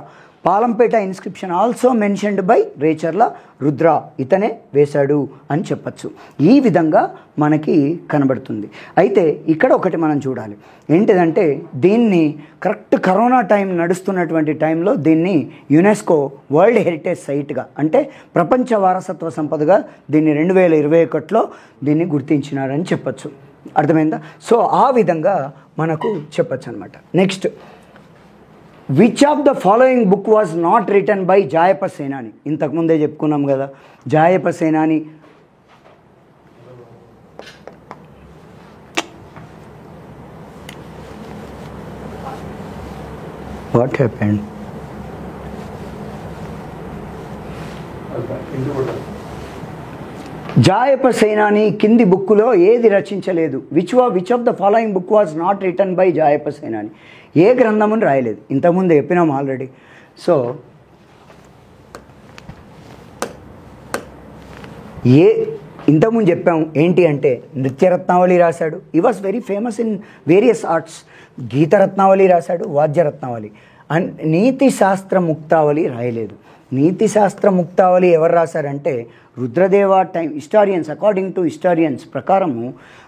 Speaker 1: Palampet inscription also mentioned by Recharla Rudra, ఇతనే వేశాడు అని చెప్పచ్చు. ఈ విధంగా మనకి కనబడుతుంది. అయితే ఇక్కడ ఒకటి మనం చూడాలి ఏంటిదంటే, దీన్ని కరెక్ట్ కరోనా టైం నడుస్తున్నటువంటి టైంలో దీన్ని యునెస్కో వరల్డ్ హెరిటేజ్ సైట్గా, అంటే ప్రపంచ వారసత్వ సంపదగా దీన్ని 2021లో దీన్ని గుర్తించినారని చెప్పచ్చు. అర్థమైందా? సో ఆ విధంగా మనకు చెప్పచ్చు అనమాట. Next, which of the following book was not written by Jayapa Senani? ఇంతకుముందే చెప్పుకున్నాం కదా, జాయప సేనాని వాట్ హ్యాపెండ్? జాయప సేనాని కింది బుక్కులో ఏది రచించలేదు? Which of the following book was not written by Jayapa Senani? ఏ గ్రంథముని రాయలేదు. ఇంతకుముందు చెప్పినాం ఆల్రెడీ. సో ఇంతకుముందు చెప్పాము ఏంటి అంటే, నృత్యరత్నావళి రాశాడు. He was very famous in various arts. Gitaratnavali రాశాడు, వాద్యరత్నావళి. అండ్ నీతి శాస్త్ర ముక్తావళి రాయలేదు. నీతి శాస్త్ర ముక్తావళి ఎవరు రాశారంటే Rudradeva time. Historians, according to historians ప్రకారము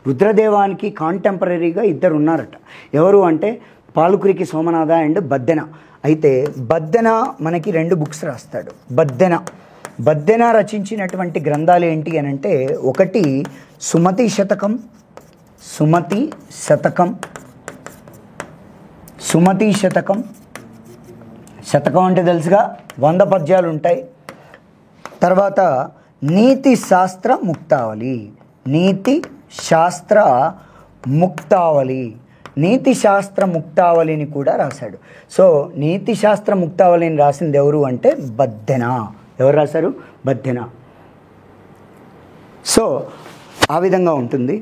Speaker 1: రుద్రదేవానికి కాంటెంపరీగా ఇద్దరు ఉన్నారట. ఎవరు అంటే పాలుకురికి సోమనాథ అండ్ బద్దెన. అయితే బద్దెన మనకి 2 బుక్స్ రాస్తాడు. బద్దెన రచించినటువంటి గ్రంథాలు ఏంటి అని అంటే, ఒకటి సుమతి శతకం. శతకం అంటే తెలుసుగా, 100 పద్యాలు ఉంటాయి. తర్వాత నీతి శాస్త్ర ముక్తావళిని కూడా రాశాడు. సో నీతి శాస్త్ర ముక్తావళిని రాసింది ఎవరు అంటే బద్దెన. ఎవరు రాశారు? బద్దెన. సో ఆ విధంగా ఉంటుంది.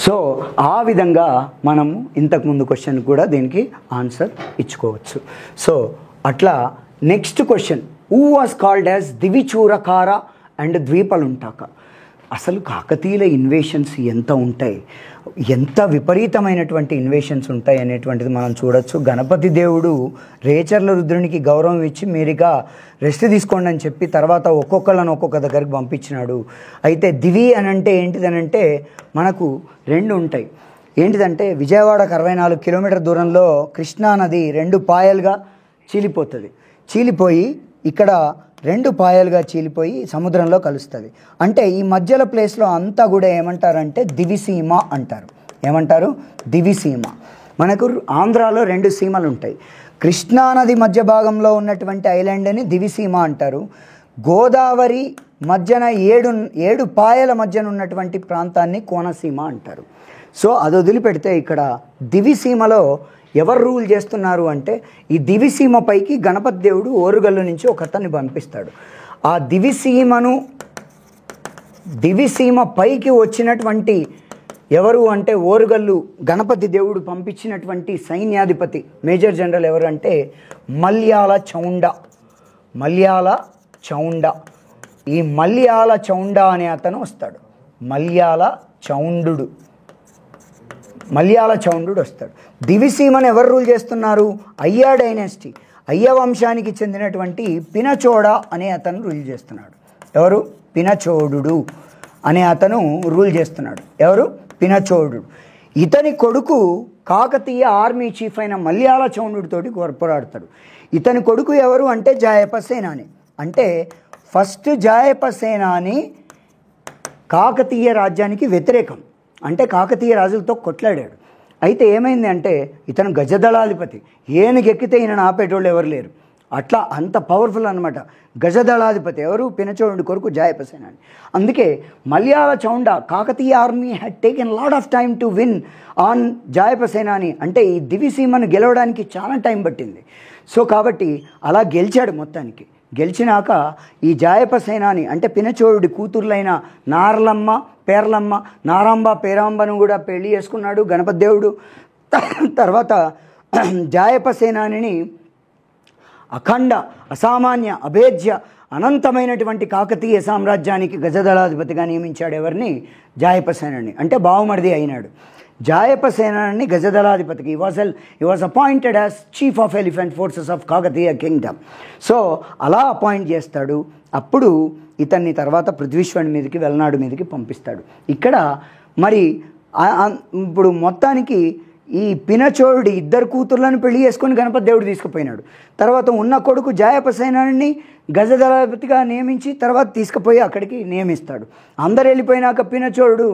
Speaker 1: సో ఆ విధంగా మనము ఇంతకుముందు క్వశ్చన్ కూడా దీనికి ఆన్సర్ ఇచ్చుకోవచ్చు. సో అట్లా next question, who was called as Divichurakara and Dvipaluntaka? అసలు కాకతీయుల ఇన్వేషన్స్ ఎంత ఉంటాయి, ఎంత విపరీతమైనటువంటి ఇన్వేషన్స్ ఉంటాయి అనేటువంటిది మనం చూడొచ్చు. గణపతి దేవుడు రేచర్ల రుద్రునికి గౌరవం ఇచ్చి మీరిక రెస్ట్ తీసుకోండి అని చెప్పి తర్వాత ఒక్కొక్కళ్ళని ఒక్కొక్క దగ్గరికి పంపించినాడు. అయితే దివి అని అంటే ఏంటిదనంటే మనకు 2 ఉంటాయి. ఏంటిదంటే విజయవాడకు 64 కిలోమీటర్ దూరంలో కృష్ణానది 2 పాయలుగా చీలిపోయి ఇక్కడ 2 పాయలుగా చీలిపోయి సముద్రంలో కలుస్తుంది. అంటే ఈ మధ్యలో ప్లేస్లో అంతా కూడా ఏమంటారంటే దివిసీమ అంటారు. ఏమంటారు? దివిసీమ. మనకు ఆంధ్రాలో 2 సీమలు ఉంటాయి. కృష్ణానది మధ్య భాగంలో ఉన్నటువంటి ఐలాండ్ని దివిసీమ అంటారు. గోదావరి మధ్యన 7 పాయల మధ్యన ఉన్నటువంటి ప్రాంతాన్ని కోనసీమ అంటారు. సో అది వదిలిపెడితే ఇక్కడ దివిసీమలో ఎవరు రూల్ చేస్తున్నారు అంటే, ఈ దివిసీమ పైకి గణపతి దేవుడు ఓరుగల్లు నుంచి ఒక అతన్ని పంపిస్తాడు. ఆ దివిసీమ పైకి వచ్చినటువంటి ఎవరు అంటే ఓరుగల్లు గణపతి దేవుడు పంపించినటువంటి సైన్యాధిపతి మేజర్ జనరల్ ఎవరు అంటే మల్యాల చౌండ. ఈ మల్యాల చౌండ అనే అతను వస్తాడు. మల్యాల చౌండు వస్తాడు. దివిసీమను ఎవరు రూల్ చేస్తున్నారు? అయ్యా డైనాసిటీ, అయ్య వంశానికి చెందినటువంటి పినచోడ అనే అతను రూల్ చేస్తున్నాడు. ఎవరు? పినచోడు అనే అతను రూల్ చేస్తున్నాడు. ఎవరు? పినచోడు. ఇతని కొడుకు కాకతీయ ఆర్మీ చీఫ్ అయిన మల్యాల చౌండుతోటి పోరాడతాడు. ఇతని కొడుకు ఎవరు అంటే జాయప సేనాని. అంటే ఫస్ట్ జాయప సేనాని కాకతీయ రాజ్యానికి వ్యతిరేకం, అంటే కాకతీయ రాజులతో కొట్లాడాడు. అయితే ఏమైంది అంటే ఇతను గజదళాధిపతి. ఏనుగెక్కితే ఈయన ఆపేటోళ్ళు ఎవరు లేరు. అట్లా అంత పవర్ఫుల్ అనమాట. గజదళాధిపతి ఎవరు? పినచోడు కొడుకు జాయప సేనాని. అందుకే Malyala Chounda Kakatiya army had taken lot of time to win on Jayapa Senani. అంటే ఈ దివిసీమను గెలవడానికి చాలా టైం పట్టింది. సో కాబట్టి అలా గెలిచాడు. మొత్తానికి గెలిచినాక ఈ జాయప సేనాని అంటే పినచోడుడి కూతుర్లైన నారలమ్మ, పేర్లమ్మ, నారాంబ, పేరాంబను కూడా పెళ్లి చేసుకున్నాడు గణపతి దేవుడు. తర్వాత జాయప సేనానిని అఖండ అసామాన్య అభేద్య అనంతమైనటువంటి కాకతీయ సామ్రాజ్యానికి గజదళాధిపతిగా నియమించాడు ఎవరిని? జాయపసేనుడిని. అంటే బావుమరిది అయినాడు. జాయపసేనుడిని గజదళాధిపతికి he was appointed as chief of elephant forces of Kakatiya Kingdom. So అలా అపాయింట్ చేస్తాడు. అప్పుడు ఇతన్ని తర్వాత పృథ్వీశ్వరుని మీదకి వెలనాడు మీదకి పంపిస్తాడు. ఇక్కడ మరి ఇప్పుడు మొత్తానికి ఈ పినచోరుడి ఇద్దరు కూతుర్లను పెళ్లి చేసుకొని గణపతి దేవుడు తీసుకుపోయినాడు. తర్వాత ఉన్న కొడుకు జాయపసేనుడిని గజదళాధిపతిగా నియమించి తర్వాత తీసుకుపోయి అక్కడికి నియమిస్తాడు. అందరు వెళ్ళిపోయినాక పినచోరుడు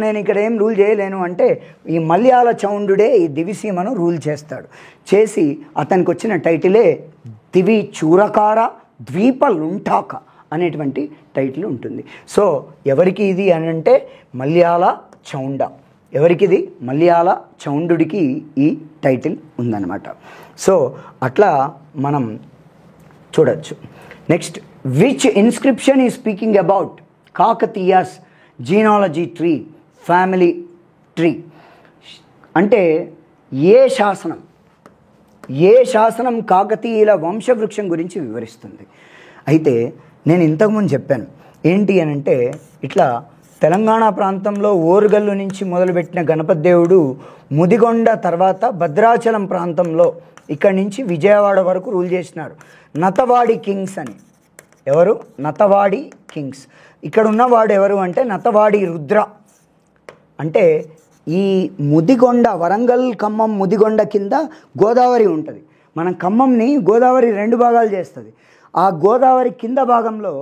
Speaker 1: నేను ఇక్కడ ఏం రూల్ చేయలేను అంటే ఈ మల్యాల చౌండుడే ఈ దివిసీమను రూల్ చేస్తాడు. చేసి అతనికి వచ్చిన టైటిలే దివి చూరకార ద్వీప లుంఠాక అనేటువంటి టైటిల్ ఉంటుంది. సో ఎవరికి ఇది అని అంటే మల్యాల చౌండ. ఎవరికిది? మల్యాల చౌండుడికి ఈ టైటిల్ ఉందన్నమాట. సో అట్లా మనం చూడొచ్చు. Next, which inscription is speaking about Kakatiyas genealogy tree, family tree? అంటే ఏ శాసనం కాకతీయుల వంశవృక్షం గురించి వివరిస్తుంది? అయితే నేను ఇంతకుముందు చెప్పాను ఏంటి అని అంటే ఇట్లా తెలంగాణ ప్రాంతంలో ఓరుగల్లు నుంచి మొదలుపెట్టిన గణపతి దేవుడు ముదిగొండ తర్వాత భద్రాచలం ప్రాంతంలో ఇక్కడి నుంచి విజయవాడ వరకు రూల్ చేసినారు. నతవాడి కింగ్స్ అని. ఎవరు? నతవాడి కింగ్స్. ఇక్కడ ఉన్నవాడు ఎవరు అంటే నతవాడి రుద్ర. అంటే ఈ ముదిగొండ, వరంగల్ ఖమ్మం ముదిగొండ కింద గోదావరి ఉంటుంది. మనం ఖమ్మంని గోదావరి 2 భాగాలు చేస్తుంది. ఆ గోదావరి కింద భాగంలో,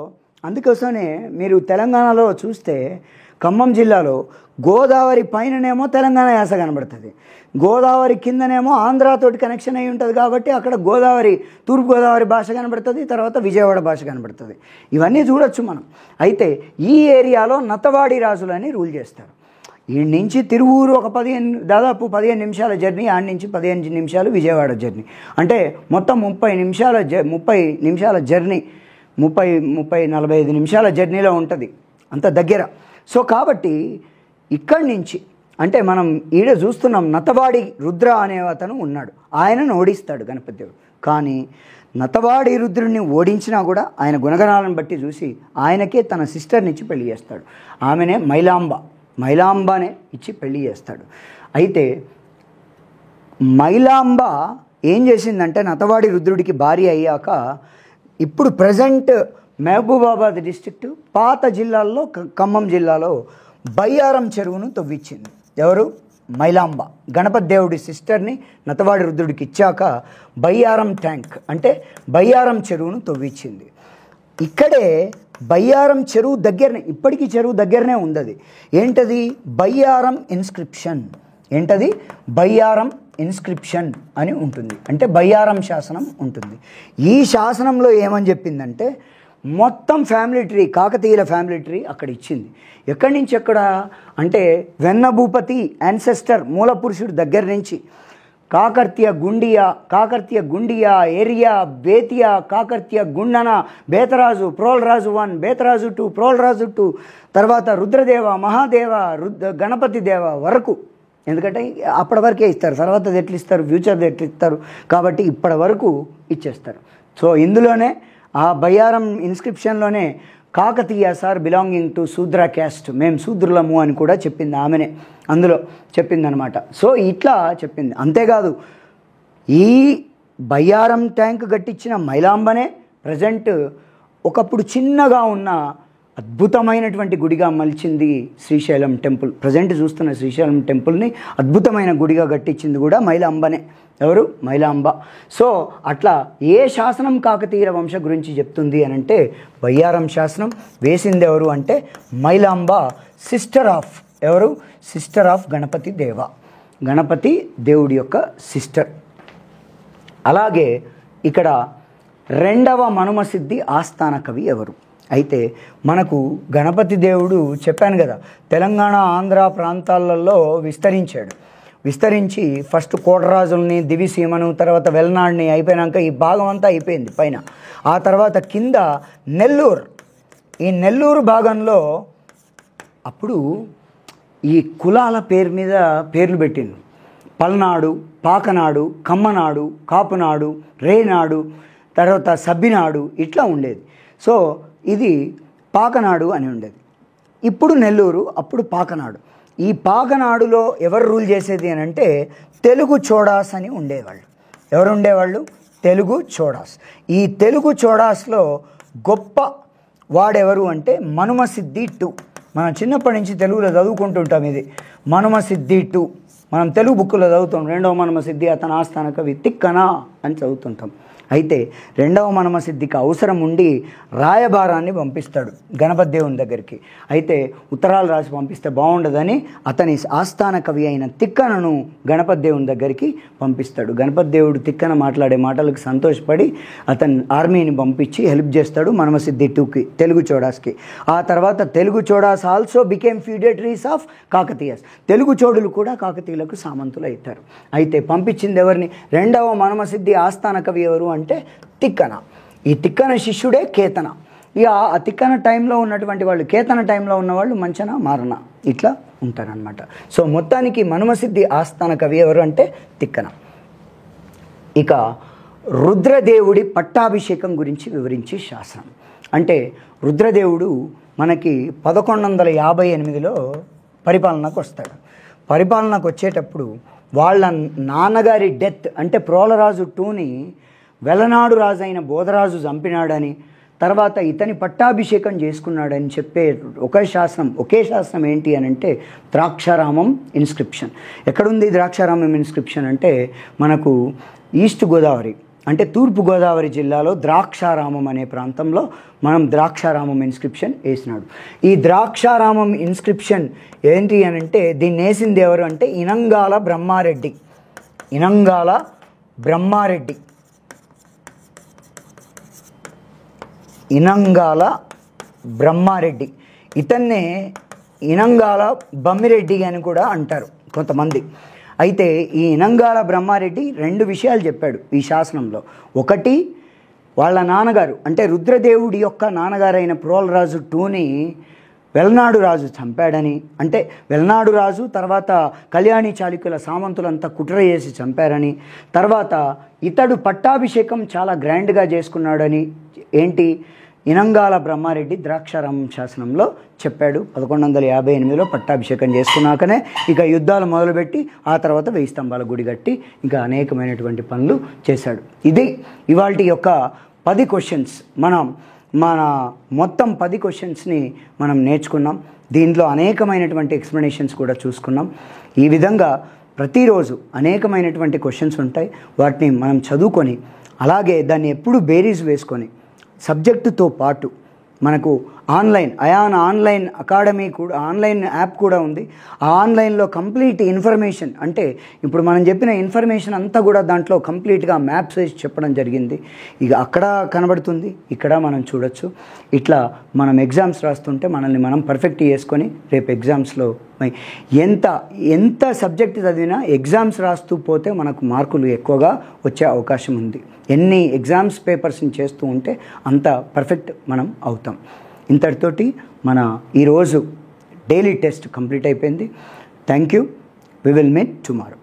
Speaker 1: అందుకోసమే మీరు తెలంగాణలో చూస్తే ఖమ్మం జిల్లాలో గోదావరి పైననేమో తెలంగాణ యాస కనబడుతుంది, గోదావరి కిందనేమో ఆంధ్రాతోటి కనెక్షన్ అయి ఉంటుంది. కాబట్టి అక్కడ తూర్పు గోదావరి భాష కనబడుతుంది, తర్వాత విజయవాడ భాష కనబడుతుంది. ఇవన్నీ చూడొచ్చు మనం. అయితే ఈ ఏరియాలో నతవాడి రాజులని రూల్ చేస్తారు. ఈ నుంచి తిరువూరు ఒక దాదాపు 15 నిమిషాల జర్నీ, ఆడి నుంచి 15 నిమిషాలు విజయవాడ జర్నీ. అంటే మొత్తం 30 నిమిషాల జర్నీ, 30-45 నిమిషాల జర్నీలో ఉంటుంది, అంత దగ్గర. సో కాబట్టి ఇక్కడి నుంచి అంటే మనం ఈడ చూస్తున్నాం నతవాడి రుద్ర అనే అతను ఉన్నాడు. ఆయనను ఓడిస్తాడు గణపతి దేవుడు. కానీ నతవాడి రుద్రుడిని ఓడించినా కూడా ఆయన గుణగణాలను బట్టి చూసి ఆయనకే తన సిస్టర్ని ఇచ్చి పెళ్లి చేస్తాడు. ఆమెనే మైలాంబనే ఇచ్చి పెళ్లి చేస్తాడు. అయితే మైలాంబ ఏం చేసిందంటే నతవాడి రుద్రుడికి భార్య అయ్యాక ఇప్పుడు ప్రజెంట్ మహబూబాబాద్ డిస్ట్రిక్ట్ పాత జిల్లాల్లో ఖమ్మం జిల్లాలో బయ్యారం చెరువును తవ్వించింది. ఎవరు? మైలాంబ. గణపతి దేవుడి సిస్టర్ని నతవాడి రుద్రుడికి ఇచ్చాక బయ్యారం ట్యాంక్ అంటే బయ్యారం చెరువును తవ్వించింది. ఇక్కడే బయ్యారం చెరువు దగ్గరనే, ఇప్పటికీ చెరువు దగ్గరనే ఉంది. ఏంటది? బయ్యారం ఇన్స్క్రిప్షన్. ఏంటది? బయ్యారం ఇన్స్క్రిప్షన్ అని ఉంటుంది. అంటే బయ్యారం శాసనం ఉంటుంది. ఈ శాసనంలో ఏమని చెప్పిందంటే మొత్తం ఫ్యామిలీ ట్రీ, కాకతీయుల ఫ్యామిలీ ట్రీ అక్కడ ఇచ్చింది. ఎక్కడి నుంచి ఎక్కడ అంటే వెన్నభూపతి యాన్సెస్టర్ మూల పురుషుడు దగ్గర నుంచి కాకర్త్య గుండియా, ఏరియా, బేతియా, కాకర్త్య గుండన, బేతరాజు, ప్రోల్రాజు 1, బేతరాజు 2, ప్రోల్రాజు 2, తర్వాత రుద్రదేవ, మహాదేవ, గణపతి దేవ వరకు. ఎందుకంటే అప్పటి వరకే ఇస్తారు, తర్వాత ఎట్లు ఇస్తారు, ఫ్యూచర్ది ఎట్లు ఇస్తారు, కాబట్టి ఇప్పటి వరకు ఇచ్చేస్తారు. సో ఇందులోనే ఆ బయ్యారం ఇన్స్క్రిప్షన్లోనే Kakatiyas are belonging to Shudra caste, మేము శూద్రులము అని కూడా చెప్పింది ఆమెనే, అందులో చెప్పిందనమాట. సో ఇట్లా చెప్పింది. అంతేకాదు ఈ బయ్యారం ట్యాంక్ కట్టించిన మైలాంబనే ప్రజెంట్ ఒకప్పుడు చిన్నగా ఉన్న అద్భుతమైనటువంటి గుడిగా మలిచింది శ్రీశైలం టెంపుల్. ప్రజెంట్ చూస్తున్న శ్రీశైలం టెంపుల్ని అద్భుతమైన గుడిగా కట్టించింది కూడా మైలాంబనే. ఎవరు? మైలాంబ. సో అట్లా ఏ శాసనం కాకతీయుల వంశ గురించి చెప్తుంది అని అంటే బయ్యారం శాసనం. వేసింది ఎవరు అంటే మైలాంబ, సిస్టర్ ఆఫ్ ఎవరు? సిస్టర్ ఆఫ్ గణపతి దేవ, గణపతి దేవుడి యొక్క సిస్టర్. అలాగే ఇక్కడ 2వ మనుమసిద్ధి ఆస్థాన కవి ఎవరు? అయితే మనకు గణపతి దేవుడు చెప్పాను కదా, తెలంగాణ ఆంధ్ర ప్రాంతాలలో విస్తరించి ఫస్ట్ కోటరాజుల్ని, దివిసీమను, తర్వాత వెలనాడిని అయిపోయినాక ఈ భాగం అంతా అయిపోయింది పైన. ఆ తర్వాత కింద నెల్లూరు, ఈ నెల్లూరు భాగంలో అప్పుడు ఈ కులాల పేరు మీద పేర్లు పెట్టిండు. పల్నాడు, పాకనాడు, కమ్మనాడు, కాపునాడు, రేనాడు, తర్వాత సబ్బినాడు ఇట్లా ఉండేది. సో ఇది పాకనాడు అని ఉండేది. ఇప్పుడు నెల్లూరు, అప్పుడు పాకనాడు. ఈ పాకనాడులో ఎవరు రూల్ చేసేది అని అంటే తెలుగు చోడాస్ అని ఉండేవాళ్ళు. ఎవరు ఉండేవాళ్ళు? తెలుగు చోడాస్. ఈ తెలుగు చోడాస్లో గొప్ప వాడెవరు అంటే మనుమసిద్ధి 2. మనం చిన్నప్పటి నుంచి తెలుగులో చదువుకుంటుంటాం. ఇది మనుమసిద్ధి 2 మనం తెలుగు బుక్కులో చదువుతాం. 2వ మనుమసిద్ధి అతని ఆస్థాన కవి తిక్కన అని చదువుతుంటాం. అయితే 2వ మనుమసిద్ధికి అవసరం ఉండి రాయబారాన్ని పంపిస్తాడు గణపతి దేవుని దగ్గరికి. అయితే ఉత్తరాలు రాసి పంపిస్తే బాగుండదని అతని ఆస్థాన కవి అయిన తిక్కనను గణపతి దేవుని దగ్గరికి పంపిస్తాడు. గణపతి దేవుడు తిక్కన మాట్లాడే మాటలకు సంతోషపడి అతని ఆర్మీని పంపించి హెల్ప్ చేస్తాడు మనుమసిద్ధి 2కి, తెలుగు చోడాస్కి. ఆ తర్వాత Telugu Chodas also became feudatories of Kakatiyas. Telugu చోడులు కూడా కాకతీయులకు సామంతులు అవుతారు. అయితే పంపించింది ఎవరిని? 2వ మనుమసిద్ధి ఆస్థాన కవి ఎవరు అంటే తిక్కన. ఈ తిక్కన శిష్యుడే కేతన. ఇక ఆ తిక్కన టైంలో ఉన్నటువంటి వాళ్ళు, కేతన టైంలో ఉన్నవాళ్ళు మంచన మారన ఇట్లా ఉంటారనమాట. సో మొత్తానికి మనుమసిద్ధి ఆస్థాన కవి ఎవరు అంటే తిక్కన. ఇక రుద్రదేవుడి పట్టాభిషేకం గురించి వివరించి శాసనం. అంటే రుద్రదేవుడు మనకి 1158లో పరిపాలనకు వస్తాడు. పరిపాలనకు వచ్చేటప్పుడు వాళ్ళ నాన్నగారి డెత్ అంటే ప్రోలరాజు 2ని వెలనాడు రాజు అయిన బోధరాజు చంపినాడని, తర్వాత ఇతని పట్టాభిషేకం చేసుకున్నాడని చెప్పే ఒకే శాసనం ఏంటి అని అంటే ద్రాక్షారామం ఇన్స్క్రిప్షన్. ఎక్కడుంది ద్రాక్షారామం ఇన్స్క్రిప్షన్ అంటే మనకు ఈస్ట్ గోదావరి అంటే తూర్పు గోదావరి జిల్లాలో ద్రాక్షారామం అనే ప్రాంతంలో మనం ద్రాక్షారామం ఇన్స్క్రిప్షన్ వేసినాడు. ఈ ద్రాక్షారామం ఇన్స్క్రిప్షన్ ఏంటి అని అంటే దీన్ని వేసింది ఎవరు అంటే ఇనంగాల బ్రహ్మారెడ్డి. ఇనంగాల బ్రహ్మారెడ్డి, ఇనంగాల బ్రహ్మారెడ్డి. ఇతన్నే ఇనంగాల బమ్మిరెడ్డి అని కూడా అంటారు కొంతమంది. అయితే ఈ ఇనంగాల బ్రహ్మారెడ్డి 2 విషయాలు చెప్పాడు ఈ శాసనంలో. ఒకటి, వాళ్ళ నాన్నగారు అంటే రుద్రదేవుడి యొక్క నాన్నగారైన ప్రోలరాజు 2ని వెలనాడు రాజు చంపాడని, అంటే వెలనాడు రాజు తర్వాత కళ్యాణి చాళుక్యుల సామంతులంతా కుట్ర చేసి చంపారని, తర్వాత ఇతడు పట్టాభిషేకం చాలా గ్రాండ్గా చేసుకున్నాడని ఏంటి ఇనంగాల బ్రహ్మారెడ్డి ద్రాక్షారామం శాసనంలో చెప్పాడు. 1158లో పట్టాభిషేకం చేసుకున్నాకనే ఇక యుద్ధాలు మొదలుపెట్టి ఆ తర్వాత 1000 స్తంభాల గుడి కట్టి ఇంకా అనేకమైనటువంటి పనులు చేశాడు. ఇది ఇవాల్టి యొక్క 10 క్వశ్చన్స్. మన మొత్తం 10 క్వశ్చన్స్ని మనం నేర్చుకున్నాం. దీంట్లో అనేకమైనటువంటి ఎక్స్ప్లెనేషన్స్ కూడా చూసుకున్నాం. ఈ విధంగా ప్రతిరోజు అనేకమైనటువంటి క్వశ్చన్స్ ఉంటాయి. వాటిని మనం చదువుకొని అలాగే దాన్ని ఎప్పుడు బేరీజ్ వేసుకొని సబ్జెక్టుతో పాటు మనకు అయాన్ ఆన్లైన్ అకాడమీ కూడా, ఆన్లైన్ యాప్ కూడా ఉంది. ఆ ఆన్లైన్లో కంప్లీట్ ఇన్ఫర్మేషన్ అంటే ఇప్పుడు మనం చెప్పిన ఇన్ఫర్మేషన్ అంతా కూడా దాంట్లో కంప్లీట్గా మ్యాప్స్ వేసి చెప్పడం జరిగింది. ఇక అక్కడ కనబడుతుంది, ఇక్కడ మనం చూడొచ్చు. ఇట్లా మనం ఎగ్జామ్స్ రాస్తుంటే మనల్ని మనం పర్ఫెక్ట్ చేసుకొని రేపు ఎగ్జామ్స్లో ఎంత సబ్జెక్ట్ చదివినా ఎగ్జామ్స్ రాస్తూ పోతే మనకు మార్కులు ఎక్కువగా వచ్చే అవకాశం ఉంది. ఎన్ని ఎగ్జామ్స్ పేపర్స్ని చేస్తూ ఉంటే అంత పర్ఫెక్ట్ మనం అవుతాం. ఇంతటితోటి మన ఈరోజు డైలీ టెస్ట్ కంప్లీట్ అయిపోయింది. Thank you. We will meet tomorrow.